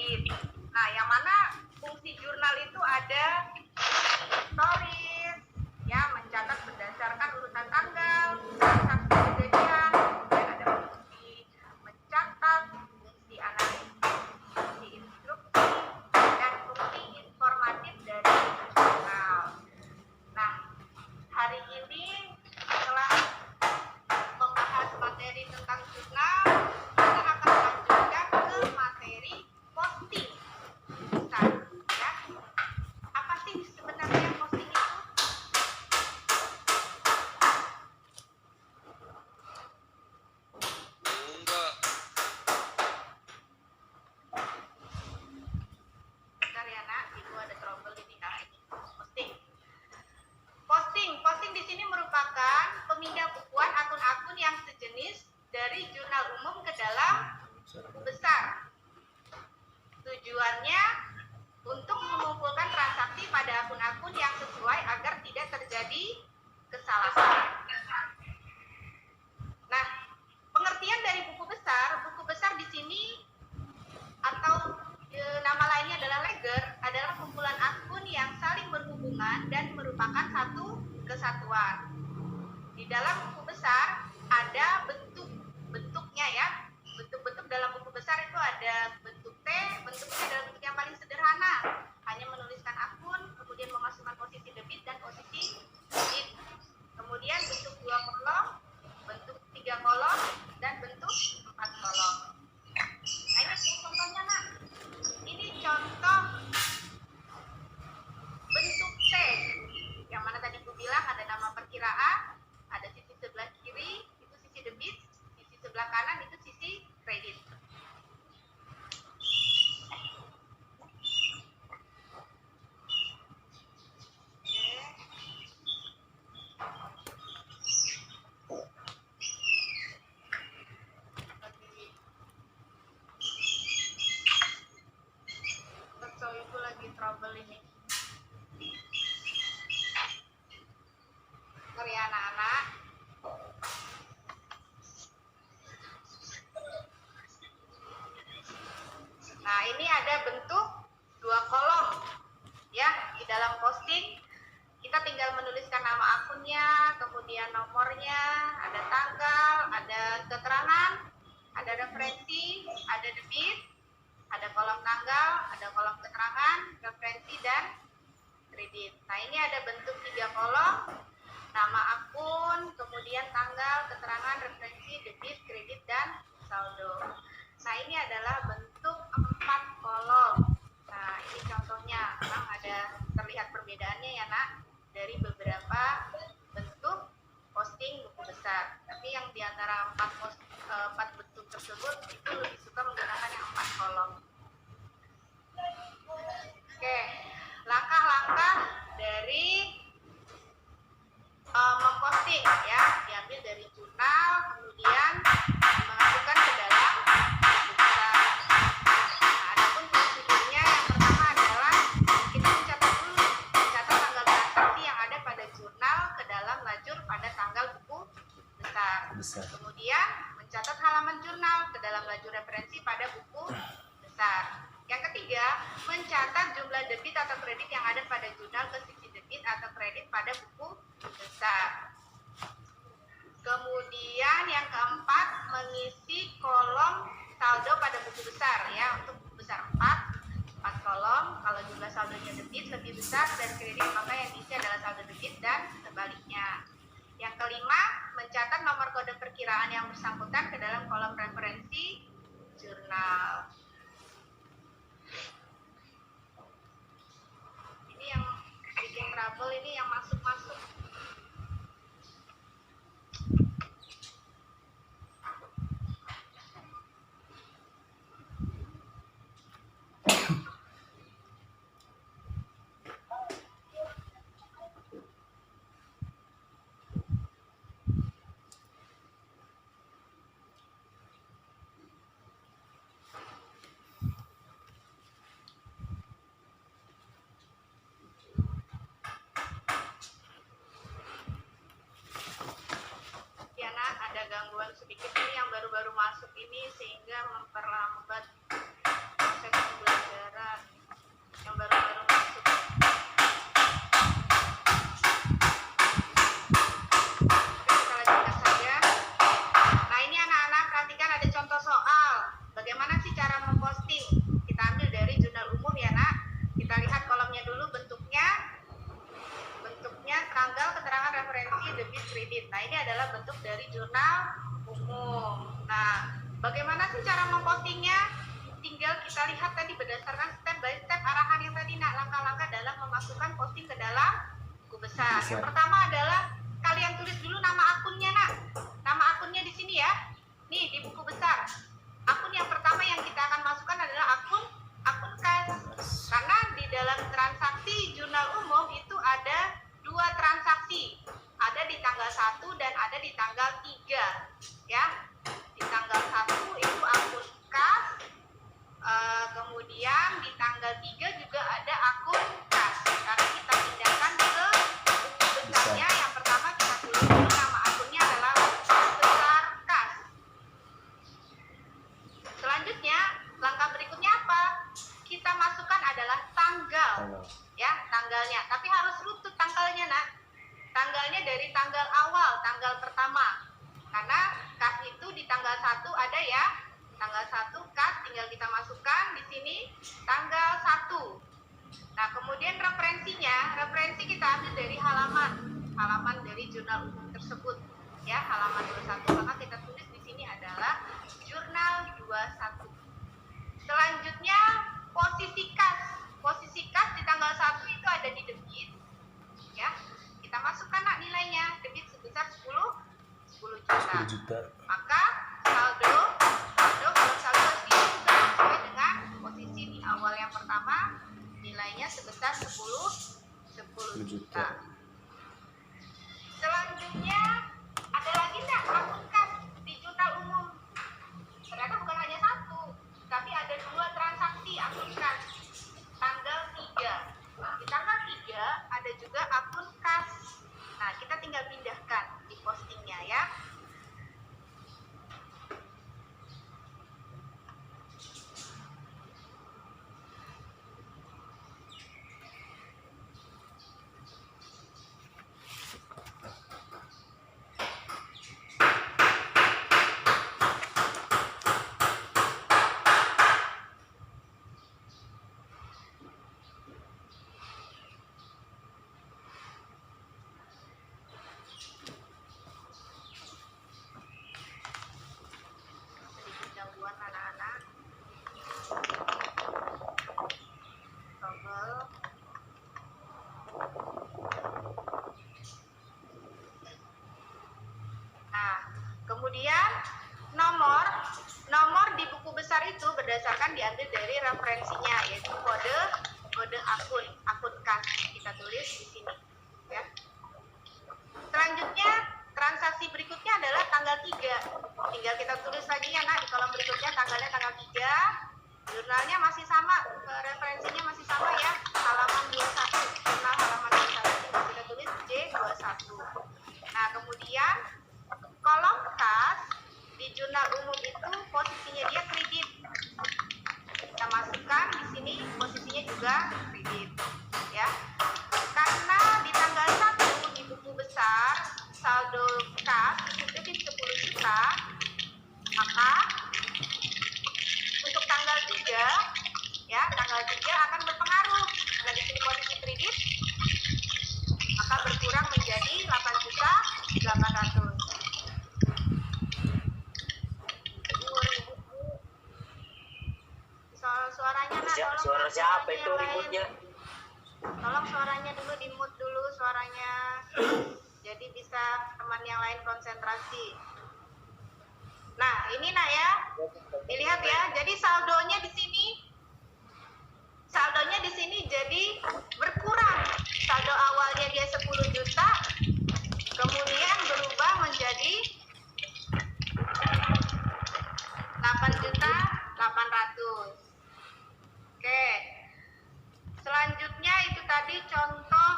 kredit. Nah, yang mana fungsi jurnal itu ada historis, ya, mencatat berdasarkan urutan tanggal, transaksi kejadian, dan ada fungsi mencatat, fungsi analisis, fungsi instruksi, dan fungsi informatif dari jurnal. Nah, hari ini setelah membahas materi tentang jurnal, kita akan lanjutkan ke materi posting. Ya. Apa sih sebenarnya posting itu? Bentar ya nak, ibu ada trouble ini. Nah, ini posting. Posting di sini merupakan pemindah bukuan akun-akun yang sejenis dari jurnal umum ke dalam buku besar. Tujuannya untuk mengumpulkan transaksi pada akun-akun yang sesuai agar tidak terjadi kesalahan. Nah, pengertian dari buku besar di sini atau nama lainnya adalah ledger, adalah kumpulan akun yang saling berhubungan dan merupakan satu kesatuan. Di dalam buku besar ada bentuknya ya. Bentuk-bentuk dalam buku besar itu ada bentuk T, bentuknya adalah bentuk yang paling sederhana. Hanya menuliskan akun, kemudian memasukkan posisi debit dan posisi kredit. Kemudian bentuk 2 kolom, bentuk 3 kolom, dan bentuk 4 kolom. Nah, ini contohnya nak. Ini contoh bentuk T, yang mana tadi aku bilang ada nama perkiraan, ada sisi sebelah kiri itu sisi debit, sisi sebelah kanan itu sisi kredit. So itu lagi trouble ini. Sorry anak-anak. Nah, ini ada bentuk 2 kolom ya. Di dalam posting kita tinggal menuliskan nama akunnya, kemudian nomornya, ada tanggal, ada keterangan, ada referensi, ada debit, ada kolom tanggal, ada kolom keterangan, referensi, dan kredit. Nah, ini ada bentuk 3 kolom, nama akun, kemudian tanggal, keterangan, referensi, debit, kredit, dan saldo. Nah, ini adalah bentuk 4 kolom. Nah, ini contohnya. Memang ada terlihat perbedaannya ya nak, dari beberapa bentuk posting buku besar. Tapi yang diantara 4 bentuk tersebut itu lebih suka menggunakan yang 4 kolom. Oke, langkah-langkah dari memposting ya, diambil dari jurnal, kemudian dimasukkan ke dalam buku besar. Nah, adapun prosedurnya yang pertama adalah kita mencatat tanggal transaksi yang ada pada jurnal ke dalam lajur pada tanggal buku besar. Kemudian mencatat halaman jurnal ke dalam lajur referensi pada buku besar. Yang ketiga, mencatat jumlah debit atau kredit yang ada pada jurnal ke sisi debit atau kredit pada buku besar. Kemudian yang keempat, mengisi kolom saldo pada buku besar ya. Untuk buku besar 4 kolom. Kalau jumlah saldonya debit lebih besar dari kredit, maka yang diisi adalah saldo debit dan sebaliknya. Yang kelima, mencatat nomor kode perkiraan yang bersangkutan ke dalam kolom referensi jurnal. Ini yang bikin trouble, ini yang masuk-masuk. kita lihat tadi berdasarkan step by step arahan yang tadi, nak, langkah-langkah dalam memasukkan posting ke dalam buku besar. Yang pertama adalah kalian tulis dulu nama akunnya, nak. Nama akunnya di sini ya. Nih di buku besar. Akun yang pertama yang kita akan masukkan adalah akun kas. Karena di dalam transaksi jurnal umum itu ada 2 transaksi. Ada di tanggal 1 dan ada di tanggal 3. Ya. Di tanggal 1 itu akun kas. Kemudian di tanggal 3 juga ada akun kas. Karena kita pindahkan ke buku besarnya, yang pertama kita tulis dulu nama akunnya adalah besar kas. Selanjutnya, langkah berikutnya apa? Kita masukkan adalah tanggal. Ya, tanggalnya. Tapi harus rutut tanggalnya, nak. Tanggalnya dari tanggal awal, tanggal pertama. Karena kas itu di tanggal 1 ada ya. Tanggal 1 kas tinggal kita masukkan di sini tanggal 1. Nah, kemudian referensi kita ambil dari halaman dari jurnal umum tersebut. Ya, halaman 21, maka kita tulis di sini adalah jurnal 21. Selanjutnya, posisi kas. Posisi kas di tanggal 1 itu ada di debit. Ya, kita masukkan, nak, nilainya. Debit sebesar 10 juta. Maka saldo kalau saldo ini juga sesuai dengan posisi di awal yang pertama, nilainya sebesar 10 juta. Selanjutnya ada lagi enggak akun kas di jurnal umum? Ternyata bukan hanya 1, tapi ada 2 transaksi akun kas. Tanggal 3. Di tanggal 3 ada juga akun kas. Nah, kita tinggal pindahkan di postingnya ya. Gangguan anak-anak. Tombol. Nah, kemudian nomor di buku besar itu berdasarkan diambil dari referensinya, yaitu kode akun kas. Kita tulis di sini ya. Selanjutnya, transaksi berikutnya adalah tanggal 3. Tinggal kita tulis lagi ya, nak, di kolom berikutnya tanggalnya tanggal 3. Jurnalnya masih sama, referensinya masih sama ya, halaman 21. Jurnal halaman 21 kita tulis J21. Nah, kemudian kolom kas di jurnal umum itu posisinya dia kredit. Kita masukkan di sini posisinya juga kredit ya. Karena di tanggal 1 di buku besar saldo kas itu debit 10 juta, maka untuk tanggal 3 ya, tanggal 3 akan berpengaruh. Karena di sini posisi kredit, maka berkurang menjadi 8.800.000. Suaranya, nah, tolong suara siapa itu ributnya? Tolong suaranya dulu di mute dulu suaranya. Jadi bisa teman yang lain konsentrasi. Nah, ini, nak, ya. Dilihat ya. Jadi saldonya di sini jadi berkurang. Saldo awalnya dia 10 juta, kemudian berubah menjadi 8.800.000. Oke. Selanjutnya itu tadi contoh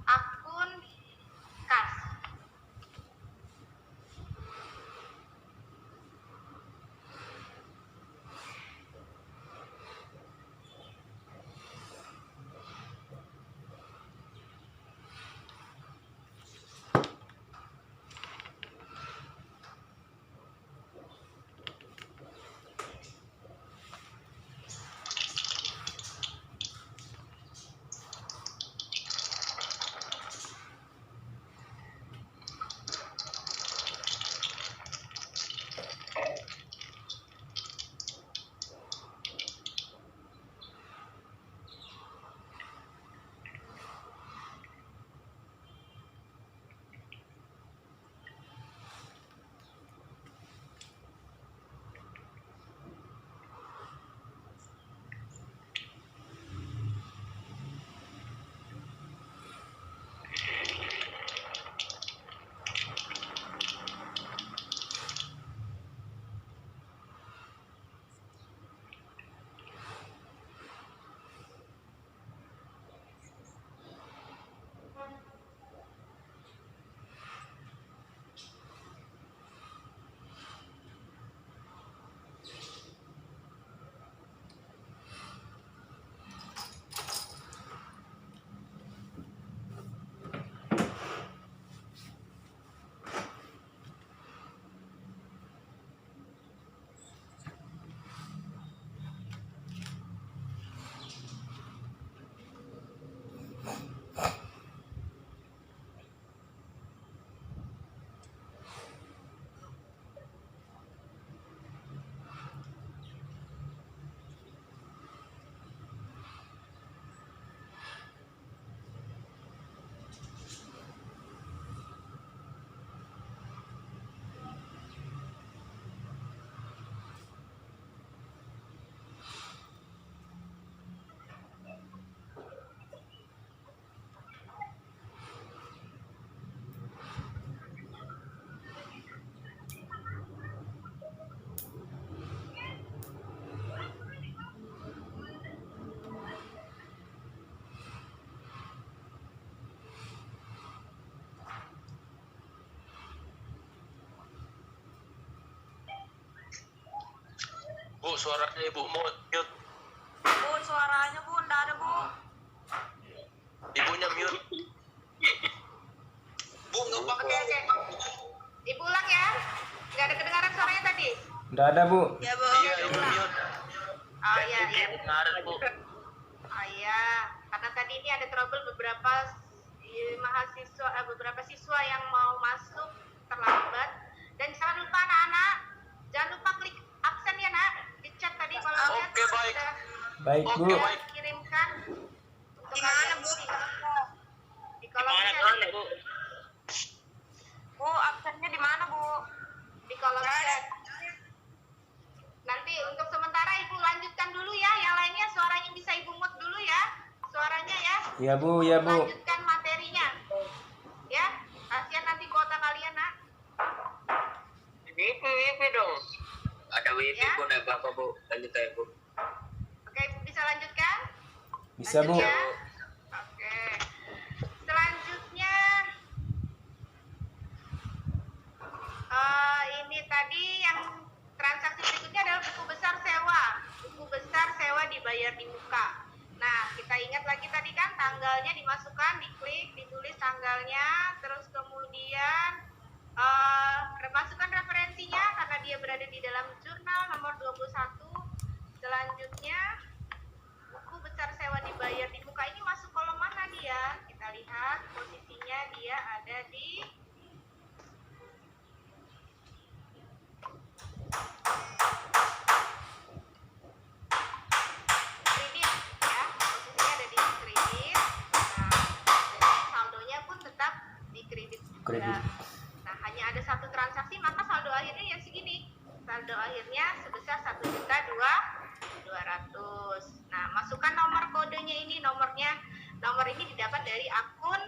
akun kas. Bu, suaranya Ibu mute. Bu, suaranya Bu, enggak ada Bu. Ibunya mute. Bu, nggak apa-apa. Oke. Ibu ulang ya. Nggak ada kedengaran suaranya tadi. Nggak ada, Bu. Ya Bu. Iya, Ibu mute. Oh iya. Dengar, Bu. Oh iya. Karena tadi ini ada trouble beberapa beberapa siswa yang mau masuk terlambat. Dan jangan lupa anak-anak, jangan lupa klik absen ya nak di chat tadi kalau lihat Oke, baik. Baik, Bu. Oke, baik. kirimkan Di mana Bu? di kolom chat. Bu? Bu, absennya di mana Bu? Di kolom chat. Nanti untuk sementara Ibu lanjutkan dulu ya, yang lainnya suaranya bisa Ibu mute dulu ya, suaranya ya. Iya, Bu, ya, Bu. Lanjutkan materinya, ya. Kasihan nanti kuota kalian nak. Wifi dong. Ada wifi Ya. Bu, ada apa Bu? Lanjut aja Bu. Oke, bisa lanjutkan? Bisa, Bu. Lanjut ya? Oke. Selanjutnya, ini tadi yang transaksi berikutnya adalah buku besar sewa. Buku besar sewa dibayar di muka. Nah, kita ingat lagi tadi kan tanggalnya dimasukkan, diklik, ditulis tanggalnya, terus kemudian masukkan referensinya karena dia berada di dalam jurnal nomor 21. Selanjutnya, buku besar sewa dibayar di muka ini masuk kolom mana dia? Kita lihat posisinya dia ada di kredit ya, posisinya ada di kredit. Nah, saldonya pun tetap di kredit juga. Kredit. Nah, hanya ada satu transaksi, maka saldo akhirnya yang segini. Saldo akhirnya sebesar 1.200.000. Nah, masukkan nomor kodenya ini, nomor ini didapat dari akun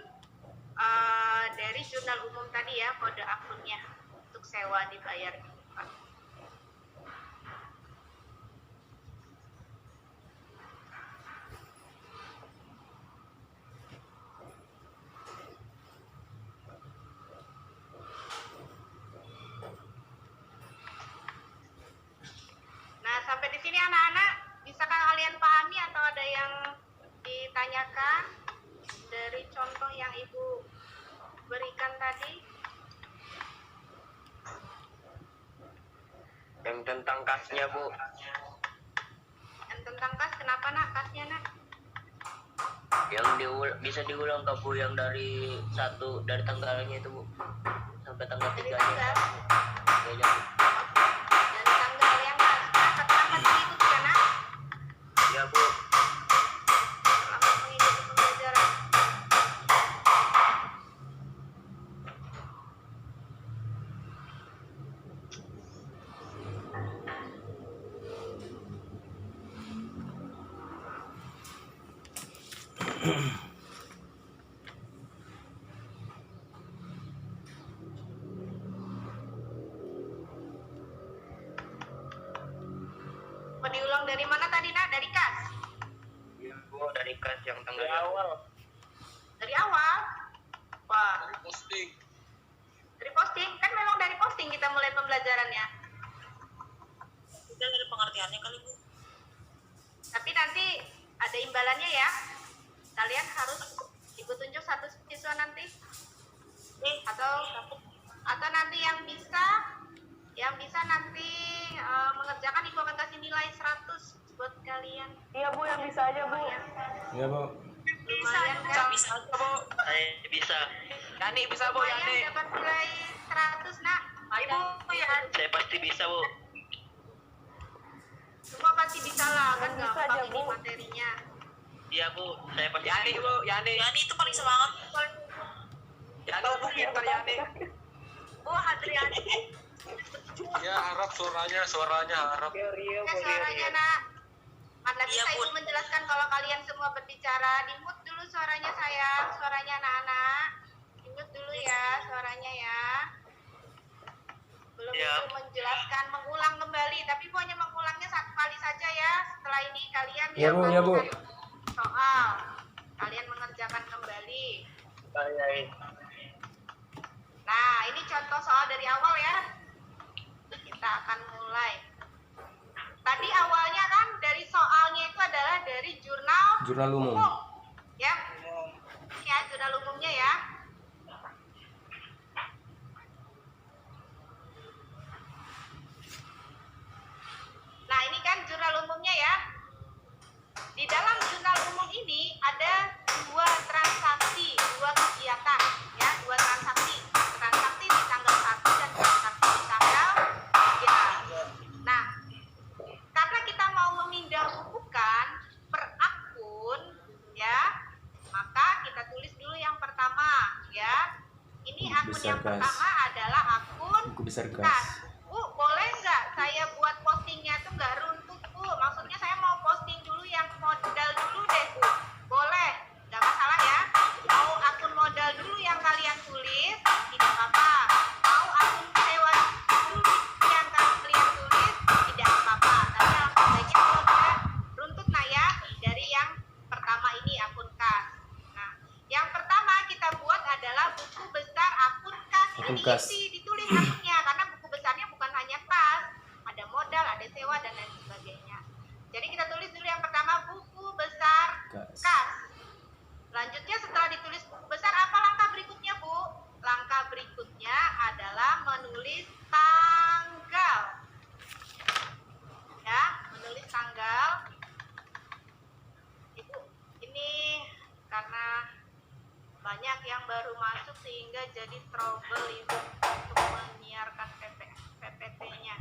dari jurnal umum tadi ya, kode akunnya untuk sewa dibayar di muka. Nah, sampai di sini anak-anak, bisakah kalian pahami atau ada yang ditanyakan dari contoh yang Ibu berikan tadi? Yang tentang kasnya Bu. Yang tentang kas, kenapa nak kasnya nak? Yang bisa diulang ke Bu yang dari tanggalnya itu Bu. Sampai tanggal Dari 3-nya. tanggal, Kayaknya. dari tanggal yang selamat mengikuti ya nak? Ya Bu. Selamat mengikuti pembelajaran. Mau diulang dari mana tadi nak? Dari kas? Ya Bu, dari kas yang tanggalnya awal. Dari awal? Wah, Posting. dari posting? Kan memang dari posting kita mulai pembelajarannya. Udah dari pengertiannya kali Bu. Tapi nanti ada imbalannya ya. Kalian harus Ibu tunjuk satu siswa nanti. Atau nanti yang bisa nanti mengerjakan Ibu akan kasih nilai 100 buat kalian. Iya Bu, yang bisa aja Bu. Iya, Bu. Lumayan kan? Bisa aja Bu. Bisa. Yani bisa Bu, Lumayan Yani. dapat nilai 100 nak. Ibu, ya. Saya pasti bisa Bu. Semua pasti bisa lah, kan Bisa gampang aja, ini Bu. materinya. Iya Bu, saya pasti. Yani Bu, Yani. Yani itu paling semangat. Yani Bu, pintar Yani. Bu, Hadriani. Ya, harap suaranya harap. Suaranya nak. Mana Iya, bisa Bu. Ibu menjelaskan kalau kalian semua berbicara. Di-mute dulu suaranya sayang, suaranya anak-anak. Di-mute dulu ya suaranya ya. Belum Ya. Ibu menjelaskan, mengulang kembali. Tapi Ibu hanya mengulangnya satu kali saja ya. Setelah ini kalian Ya, Bu, ya, Bu. soal. Kalian mengerjakan kembali. Nah, ini contoh soal dari awal ya. Kita akan mulai. tadi awalnya kan dari soalnya itu adalah dari jurnal Jurnal umum. ya. Ya, jurnal umumnya ya. Nah, ini kan jurnal umumnya ya. Di dalam jurnal umum ini ada dua transaksi, dua kegiatan ya, dua transaksi. Transaksi di tanggal 1 dan transaksi di tanggal 3. Nah, karena kita mau memindah bukukan per akun ya, maka kita tulis dulu yang pertama ya. Ini akun Besar yang gas. pertama adalah akun Buku besar kas. gas. Bu, boleh nggak saya buat postingnya tuh nggak runtut, Bu? Maksudnya saya mau posting dulu yang modal dulu deh, Bu. Boleh, nggak masalah ya. Mau akun modal dulu yang kalian tulis, tidak apa-apa. Mau akun sewa dulu yang kalian tulis, tidak apa-apa. Tapi alangkah baiknya kalau tidak runtut, nah ya, dari yang pertama ini akun kas. Nah, yang pertama kita buat adalah buku besar akun kas. Akun Ini kas. diisi, ditulis akunnya, karena buku besarnya bukan hanya kas, ada modal, ada sewa, dan lain sebagainya. Jadi kita tulis dulu yang pertama buku besar Kas. kas. Selanjutnya setelah ditulis buku besar, apa langkah berikutnya, Bu? Langkah berikutnya adalah menulis tanggal. Ya, menulis tanggal. Ibu, ini karena banyak yang baru masuk sehingga jadi trouble Ibu untuk menyiarkan PPT-nya.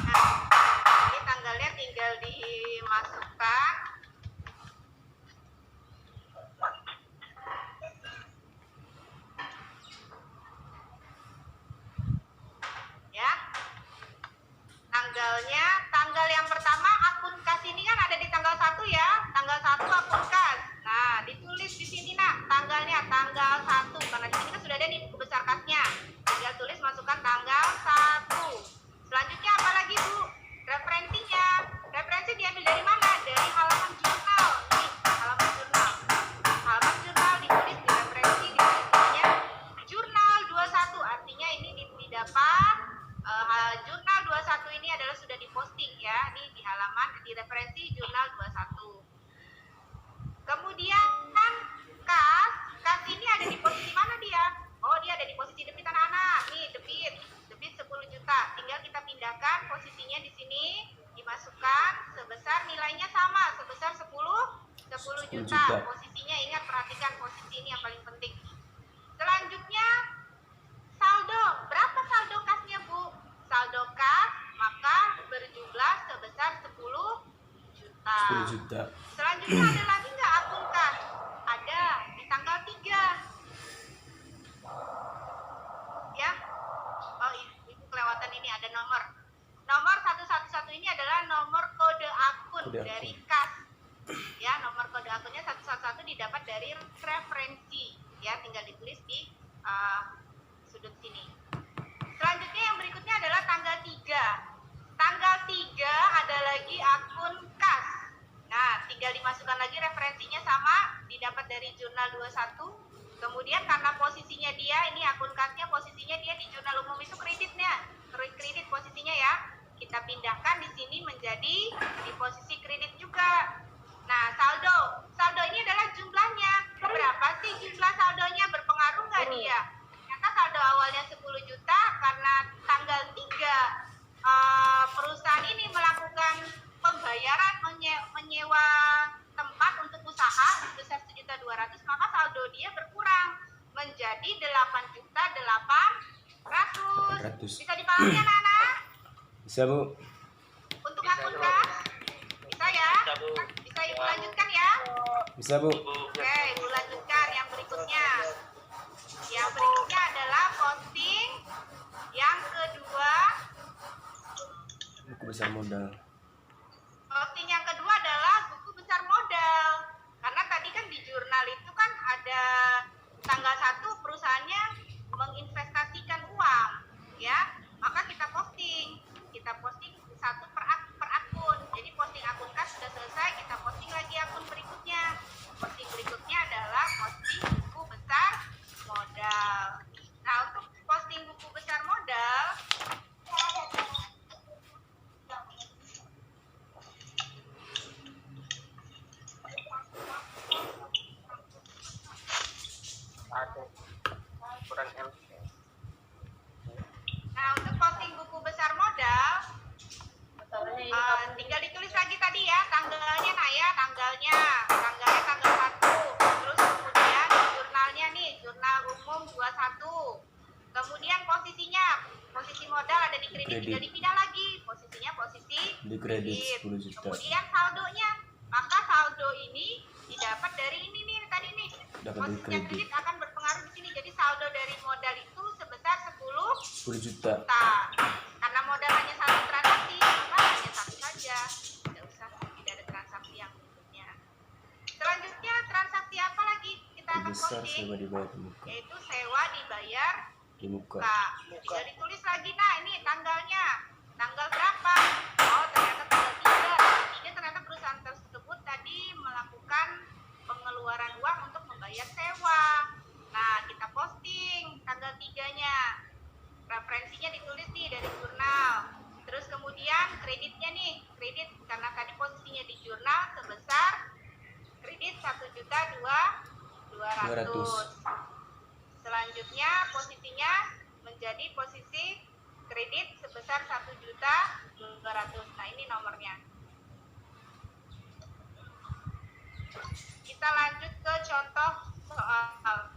Nah, ini tanggalnya tinggal dimasukkan. Ya. Tanggalnya, tanggal yang pertama akun kas ini kan ada di tanggal 1 ya. Tanggal 1 akun kas. Nah, ditulis di sini nak tanggalnya tanggal 1 karena di sini kan sudah ada nih buku besar kasnya. Tinggal tulis masukkan tanggal 1. Selanjutnya apa lagi, Bu? Referensinya. Referensi diambil dari mana? Dari halaman jurnal. Nih, halaman jurnal. Halaman jurnal ditulis di referensi ditulisnya jurnal 21. Artinya ini didapat jurnal 21 ini adalah sudah diposting ya. Ini di halaman di referensi jurnal 21. Kemudian kas ini ada di posisi mana dia? Oh, dia ada di posisi debit anak-anak. Nih, debit 10 juta. Tinggal kita pindahkan posisinya di sini, dimasukkan sebesar nilainya sama, sebesar 10 juta. Posisinya ingat, perhatikan posisi ini yang paling penting. Selanjutnya saldo. Berapa saldo kasnya, Bu? Saldo kas maka berjumlah sebesar 10 juta. 10 juta. Selanjutnya ada lagi nggak akun kas? Ada di tanggal 3. Ya. Oh, Ibu kelewatan ini ada nomor. Nomor 111 ini adalah nomor kode akun Kode akun. dari kas. Ya, nomor kode akunnya 111 didapat dari referensi. Ya, tinggal ditulis di sudut sini. Selanjutnya yang berikutnya adalah tanggal 3. Tanggal 3 ada lagi akun kas. Nah, tinggal dimasukkan lagi referensinya sama, didapat dari jurnal 21. Kemudian karena posisinya dia, ini akun kasnya posisinya dia di jurnal umum itu kreditnya. Kredit posisinya ya. Kita pindahkan di sini menjadi di posisi kredit juga. Nah, saldo. Saldo ini adalah jumlahnya. Berapa sih jumlah saldonya? Berpengaruh nggak dia? Ternyata saldo awalnya 10 juta karena tanggal 3 perusahaan ini melakukan pembayaran menyewa tempat untuk usaha sebesar 1.200.000, maka saldo dia berkurang menjadi 8.800.000. Bisa dipahami anak-anak? Bisa, Bu. Untuk akun kas? Bisa ya? Bisa, Bu. Bisa Ibu lanjutkan ya? Bisa, Bu. Oke, Ibu lanjutkan yang berikutnya. Yang berikutnya adalah posting yang kedua. Buku besar modal. Posting yang kedua adalah buku besar modal. Karena tadi kan di jurnal itu kan ada tanggal 1 perusahaannya menginvestasikan uang, ya. Maka kita posting satu per akun. Jadi posting akun kas sudah selesai, kita posting lagi akun berikutnya. Posting berikutnya adalah kurang LP. Nah, untuk posting buku besar modal, tinggal ditulis lagi tadi ya, tanggalnya nah ya, tanggalnya tanggal 1. Terus kemudian jurnalnya nih, jurnal umum 21. Kemudian posisi modal ada di kredit, tinggal dipindah lagi. Posisinya posisi Di kredit 10 juta. Kemudian saldonya, maka saldo ini didapat dari ini nih tadi nih. Dapat dari Posisinya kredit. kredit akan berpengaruh di sini. Jadi saldo dari modal itu sebesar 10 juta. juta. Karena modal hanya satu transaksi, maka hanya satu saja. Tidak usah, tidak ada transaksi yang berikutnya. Selanjutnya transaksi apa lagi kita akan Besar posting? sewa dibayar di muka. Yaitu sewa dibayar Di muka. Nah, tinggal ditulis lagi, nah ini tanggalnya, tanggal berapa? Oh, ternyata tanggal 3. Ini ternyata perusahaan tersebut tadi melakukan pengeluaran uang untuk membayar sewa. Nah, kita posting tanggal 3-nya. Referensinya ditulis nih dari jurnal. Terus kemudian kreditnya nih, kredit karena tadi posisinya di jurnal sebesar kredit 1.200.000. Selanjutnya posisinya menjadi posisi kredit sebesar 1.200.000. Nah, ini nomornya. Kita lanjut ke contoh soal.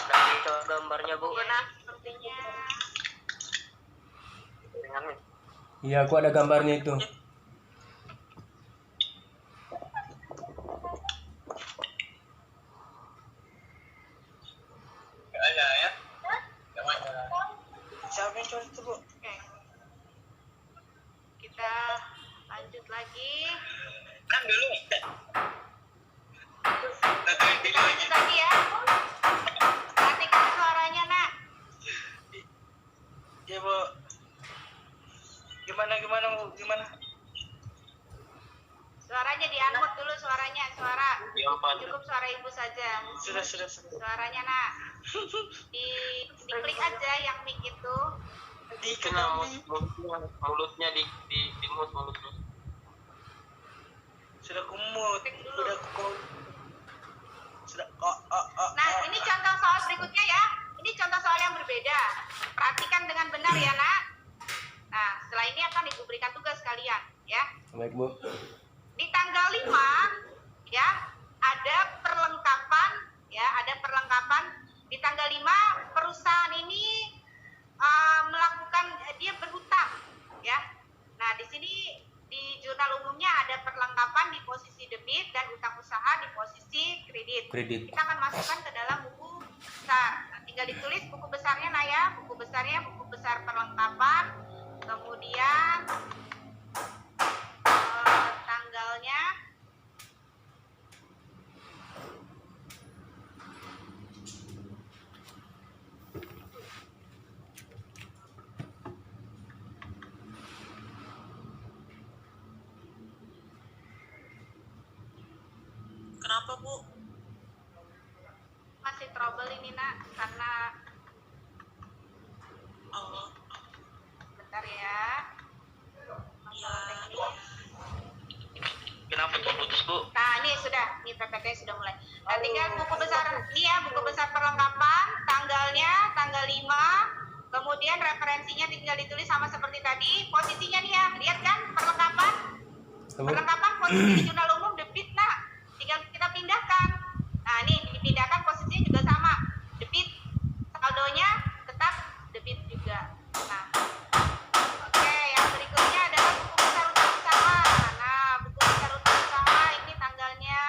Lagi coba gambarnya bu. Nah, sepertinya Iya, aku ada gambarnya itu. Ada ya? Siapa yang coba itu bu? oke. Kita lanjut lagi. Kan dulu. Kita lanjut lagi ya. Perhatikan suaranya, Nak. Iya bu. Gimana bu? Gimana? Suaranya diangkut dulu suaranya, suara. Yang mana? Cukup suara ibu saja. Sudah. Suaranya, Nak. Diklik aja yang mic itu. Kena mulutnya di mute mulutnya. Sudah kumut. Cek dulu. Sudah kumut. Sudah. Nah, ini contoh soal berikutnya ya. Ini contoh soal yang berbeda. Perhatikan dengan benar ya, Nak. Nah, setelah ini akan ibu berikan tugas kalian, ya. Baik, Bu. Di tanggal 5, ya, ada perlengkapan, ya, ada perlengkapan. Di tanggal 5, perusahaan ini melakukan, dia berhutang, ya. Nah, di sini di jurnal umumnya ada perlengkapan di posisi debit dan utang usaha di posisi kredit. Kredit. Kita akan masukkan ke dalam buku besar. Nah, tinggal ditulis buku besarnya, nah ya, buku besarnya buku besar perlengkapan, kemudian tanggalnya, Kenapa bu? masih trouble ini, Nak, karena Oh, bentar ya, masalah teknis. Kenapa tuh putus bu? Nah, ini sudah, ini PPT sudah mulai. Nah, tinggal buku besar, ini ya, buku besar perlengkapan, tanggalnya, tanggal 5, kemudian referensinya tinggal ditulis sama seperti tadi, posisinya nih ya, lihat kan, perlengkapan, perlengkapan posisi di jurnal umum debit, nah, tinggal kita pindahkan. Nah, ini dipindahkan posisinya juga sama, debit, saldonya tetap debit juga. Nah, oke, yang berikutnya adalah buku besar utang usaha. Nah, buku besar utang usaha ini tanggalnya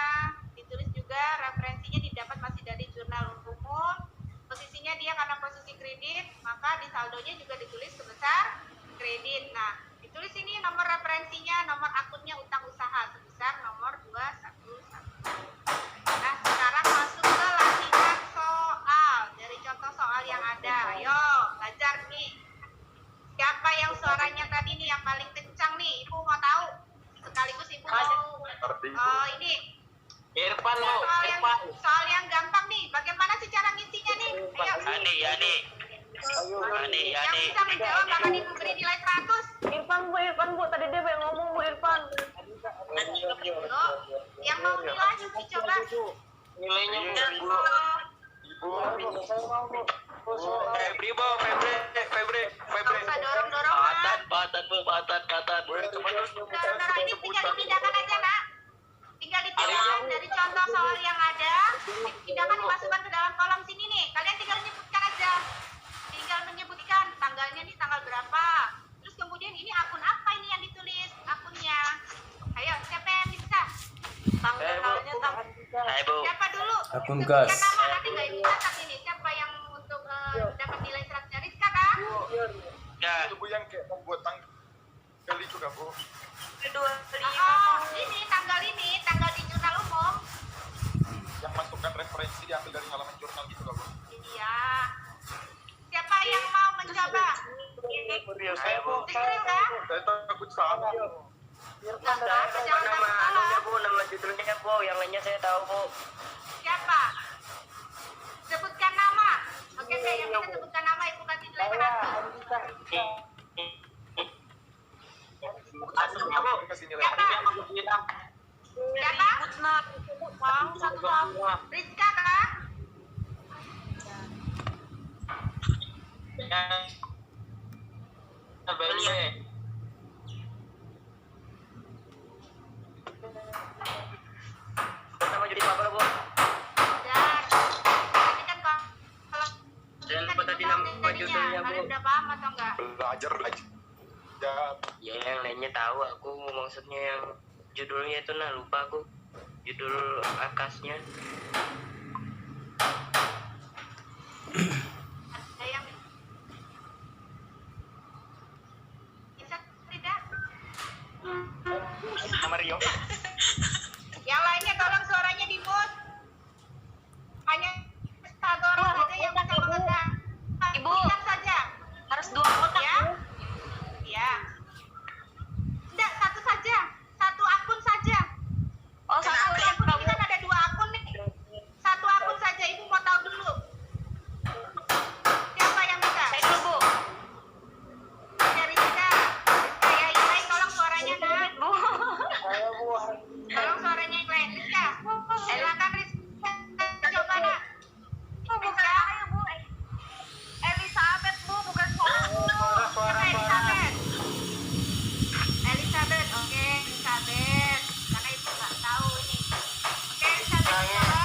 ditulis juga, referensinya didapat masih dari jurnal umum. Posisinya dia karena posisi kredit, maka di saldonya juga ditulis sebesar kredit. Nah, ditulis ini nomor referensinya, nomor akunnya utang usaha sebesar nomor 211. Nah, sekarang masuk ke latihan soal dari contoh soal yang ada. Ayo, belajar nih. Siapa yang suaranya tadi nih yang paling kencang nih? Ibu mau tahu? Sekaligus ibu mau ini Irfan lo, soal yang gampang nih. Bagaimana sih cara ngisinya nih? Ayo. Yani. Yang bisa menjawab maka tadi memberi nilai 100? Irfan bu, tadi dia yang ngomong bu Irfan. Loh, yang mau nilai coba. Nilainya Dan Bu. Febri, Bu. Febri. Nggak usah dorong-dorongan. Patan. Dorong-dorong ini tinggal dipindahkan aja, Nak. Tinggal dipindahkan dari contoh soal yang ada, dipindahkan dimasukkan ke dalam kolom sini nih. Kalian tinggal menyebutkan aja. Tinggal menyebutkan tanggalnya nih tanggal berapa. Terus kemudian ini akun apa ini yang ditulis akunnya. Ayo, siapa yang bisa? Tanggalnya Hai Bu. Siapa dulu? Akun Sebutkan gas. nama, nanti nggak ikut catat ini. Siapa yang untuk dapat nilai 100-nya? Rizka kan? Ya. Itu Bu yang kayak membuat tanggal itu kan Bu? kedua Oh, ini tanggal di jurnal umum. Yang masukkan referensi diambil dari halaman jurnal gitu kan Bu? Iya. Siapa yang mau mencoba? Saya Bu. Dikirim kan? Saya takut salah. Nggak apa-apa, jangan takut salah. Bu, nama judulnya Bu, yang lainnya saya tahu Bu. Siapa? Sebutkan nama. Oke, saya yang bisa sebutkan nama itu kasih nilai 100. Aslinya Bu. Kasih nilai Siapa? Siapa? Bang, satu bang. Rizka kan? Beli. Nama judul apa Bu? Dan tadi kan kalau Dan kan apa tadi dibuka nama jadinya. judulnya, Bu? Kalian udah paham atau enggak? belajar. Ya yang lainnya tahu, aku maksudnya yang judulnya itu nah lupa aku. Judul akasnya. Ada yang bisa tidak? Nama Rio. Yang lainnya tolong suaranya di mute. Hanya Tagoro saja yang bisa mengetak. Ibu. Lihat saja. Harus 2 kotak Ya. Ya. Tidak, satu saja. Satu akun saja. Oh, Satu satu akun ini kan ada 2 akun nih. Satu akun saja, Ibu mau tahu dulu. Siapa yang bisa? Saya dulu Bu. Dari Rizka. Ya, yang lain tolong suaranya, Nak. Bu. Tolong suaranya yang lain. Rizka. Silakan Rizka. Coba, Nak. Rizka. Bu. Elizabeth Bu, bukan suara Bu. Siapa Elizabeth? Elizabeth, oke, Elizabeth. Karena Ibu nggak tahu ini. Oke, Elizabeth coba.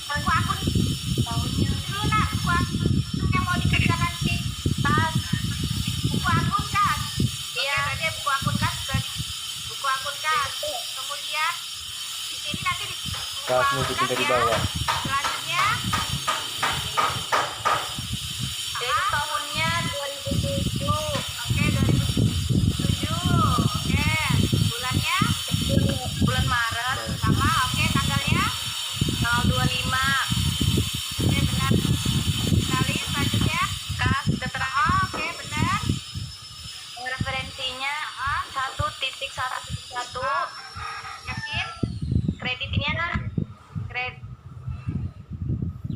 Buku akun dulu, Nak. Buku akun yang mau dikerjakan di tas. Buku akun kas. Iya. Berarti buku akun kas berarti buku akun kas. Kemudian di sini nanti di buku Kasnya akun itu kas dari ya. bawah. Selanjutnya Jadi tahunnya 2007. oke 2007. Oke, bulannya Bulan Maret. sama. Oke, tanggalnya. Tanggal 25. Oke, benar sekali. Selanjutnya. Kas keterangan Oh, oke, benar. referensinya 1.1.1. Yakin? Kreditnya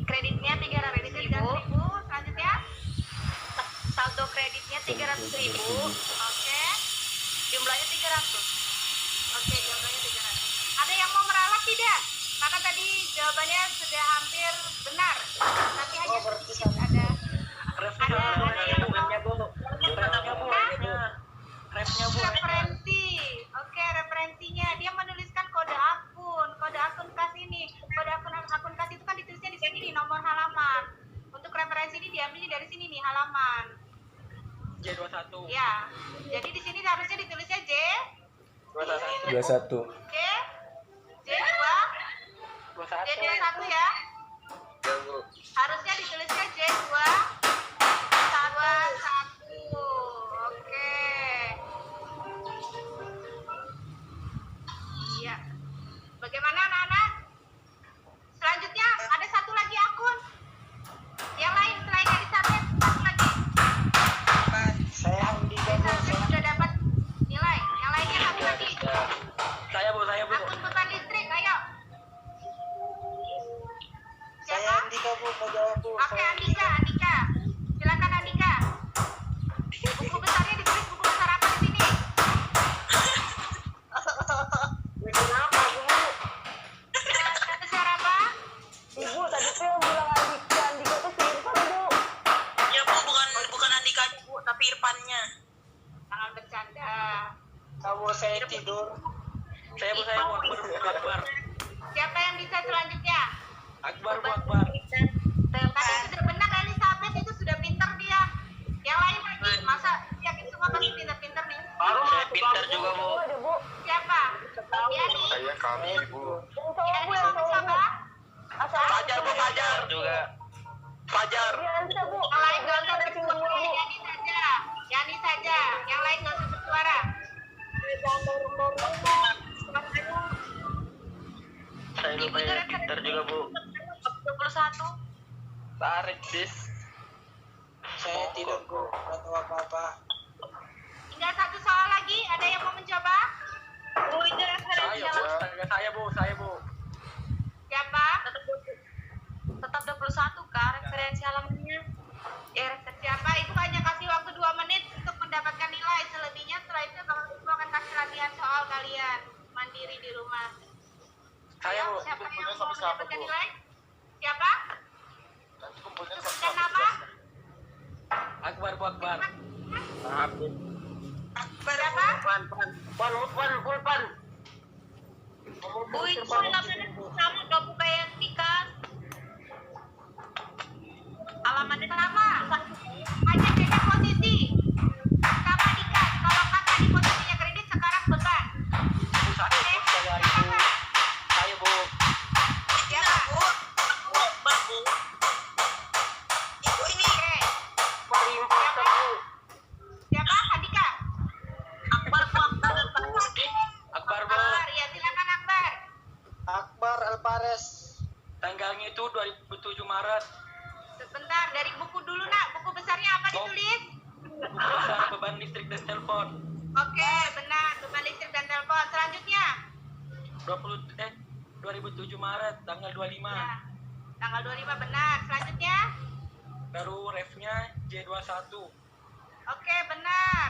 kreditnya 300.000. Selanjutnya. Saldo kreditnya 300.000. Oke. Jumlahnya 300. Oke, jawabannya 300. Ada yang mau meralat tidak? Karena tadi jawabannya sudah hampir benar. Tapi hanya sedikit ada yang mau referensi. Oke, referensinya dia menuliskan kode akun kas ini. Kode akun kas itu kan ditulisnya di sini nih, nomor halaman. Untuk referensi ini diambilnya dari sini nih, halaman. J21. Ya. Jadi di sini harusnya ditulisnya J 21. J2 J21 ya. Ya Bu. Harusnya ditulisnya J2 1. Oke. Iya. Bagaimana anak-anak? Selanjutnya ada satu lagi akun. Yang lain selain Elizabeth, satu lagi. Elizabeth sudah dapat nilai. Yang lainnya satu lagi. Saya Bu. Akun beban listrik, ayo. Siapa? Andika Bu, mau jawab Bu. Oke, Andika Andikanya Bu, tapi Irfannya. Jangan bercanda. Kamu saya tidur. Saya bu Akbar. Siapa yang bisa selanjutnya? Akbar bu Akbar. Tadi sudah benar Elizabeth, itu sudah pintar dia. Yang lain lagi, masa yakin semua pasti pintar-pintar nih? Saya pintar juga bu. Siapa? Yani. Saya kami ibu. Yani mau mencoba? Fajar bu Fajar. Juga. Fajar. Yang lain nggak usah bersuara, Yani saja. Yani saja. Yang lain nggak usah bersuara. Saya lumayan pintar juga bu. 21. Tarik dis. Saya tidur bu. Nggak tahu apa-apa. Tinggal satu soal lagi. Ada yang mau mencoba? Saya bu. Siapa? Tetap 21 kak referensi halamannya. Siapa? Ibu hanya kasih waktu 2 menit untuk mendapatkan nilai. Selebihnya setelah itu Ibu akan kasih latihan soal kalian mandiri di rumah. Saya bu. Siapa yang kumpulnya mau sampai siapa, mendapatkan Bu? nilai? Siapa? Nanti kumpulnya Sebutkan nama. Akbar bu Akbar. Siapa? Pulpan. Bu itu halamannya sama gak buka yang pikas. Halamannya Sama. Hanya beda posisi. Sama Dika. Kalau kan tadi posisinya kredit, sekarang beban. Saya bu. Siapa? Bu. Ibu ini Siapa? Handika. Akbar Bu Akbar. Akbar bu. Akbar. Ya, silakan Akbar. Akbar Alpares. Tanggalnya itu 2007 Maret. Sebentar, dari buku dulu nak. Buku besarnya apa ditulis? Besar beban listrik dan telepon. Oke, benar. Beban listrik dan telepon. Selanjutnya. 2007 Maret tanggal 25. Ya. Tanggal 25 benar. Selanjutnya. Baru refnya J21. Oke, benar.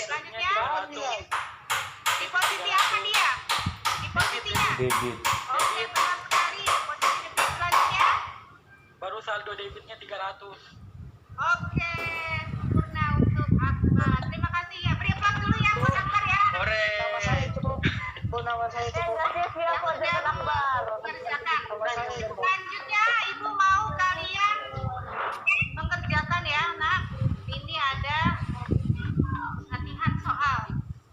Selanjutnya. Di posisi apa dia? Di posisinya. Debit. Oke, benar sekali. Posisi debit selanjutnya. Baru saldo debitnya 300. Oke, sempurna untuk Akbar. Terima kasih ya. Beri aplaus dulu ya buat Akbar ya. Sore. Nama saya itu bu. Yang udah mengerjakan. Selanjutnya Ibu mau kalian mengerjakan ya nak. Ini ada latihan soal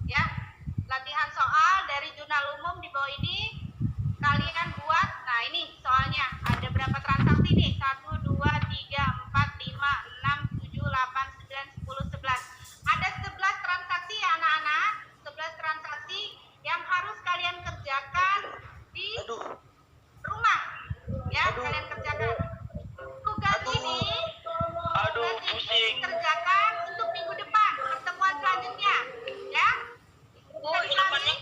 ya. Latihan soal dari jurnal umum di bawah ini kalian buat. Nah ini soalnya ada berapa transaksi nih? 1, 2, 3, 4, 5, 6, 7, 8, 9, 10, 11. Ada 11 transaksi ya anak-anak. 11 transaksi yang harus kalian kerjakan di rumah ya. Kalian kerjakan tugas ini. Aduh, Tugas ini pusing. kerjakan untuk minggu depan pertemuan selanjutnya ya. Jadi kami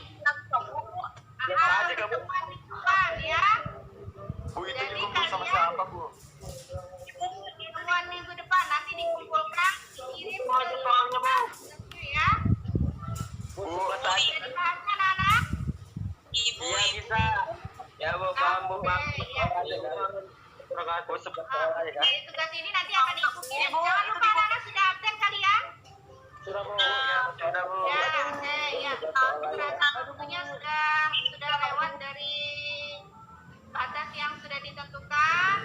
pertemuan minggu depan ya. Bu itu Jadi dikumpul sama kalian- siapa bu? Pertemuan minggu depan nanti dikumpulkan dikirim ke ya. Bu, Bisa dipahami anak-anak? Ibu Iya ibu. bisa. Ya bu, paham bu. Oke, ya. Aku sebentar Dari tugas ini nanti akan diikuti. Jangan lupa anak-anak sudah absen kalian. Sudah bu. Ya, sudah bu. Ya, ya. Ternyata bukunya sudah lewat dari batas yang sudah ditentukan.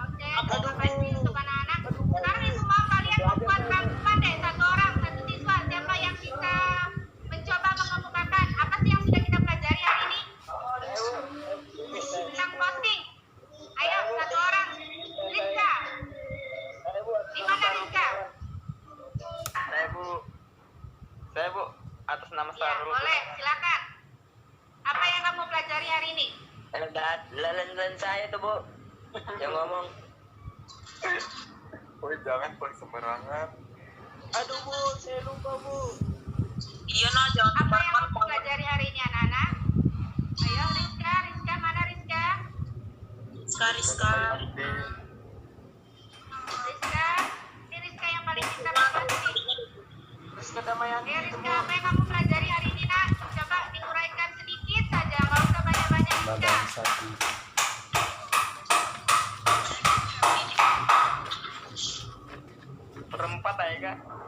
Oke, terima kasih untuk anak-anak. Sekarang Ibu mau kalian membuat rangkuman deh, satu orang, satu siswa. Siapa yang bisa mencoba mengemukakan apa sih yang sudah kita pelajari hari ini? Tentang posting. Ayo, satu orang. Rizka. Di mana Rizka? Saya bu, atas nama Ya, boleh, silakan. Apa yang kamu pelajari hari ini? Lalan saya tuh bu. Yang ngomong. Woi jangan paling sembarangan. Aduh bu, saya lupa bu. Iya nah jangan Apa yang kemana-mana. kamu pelajari hari ini anak-anak? Ayo Rizka, mana Rizka? Rizka. Rizka, ini Rizka yang paling pintar di sini. Rizka Damayanti Oke itu Rizka, bu. apa yang kamu pelajari hari ini nak? Coba diuraikan sedikit saja, nggak usah banyak-banyak Rizka. Badan satu. ada.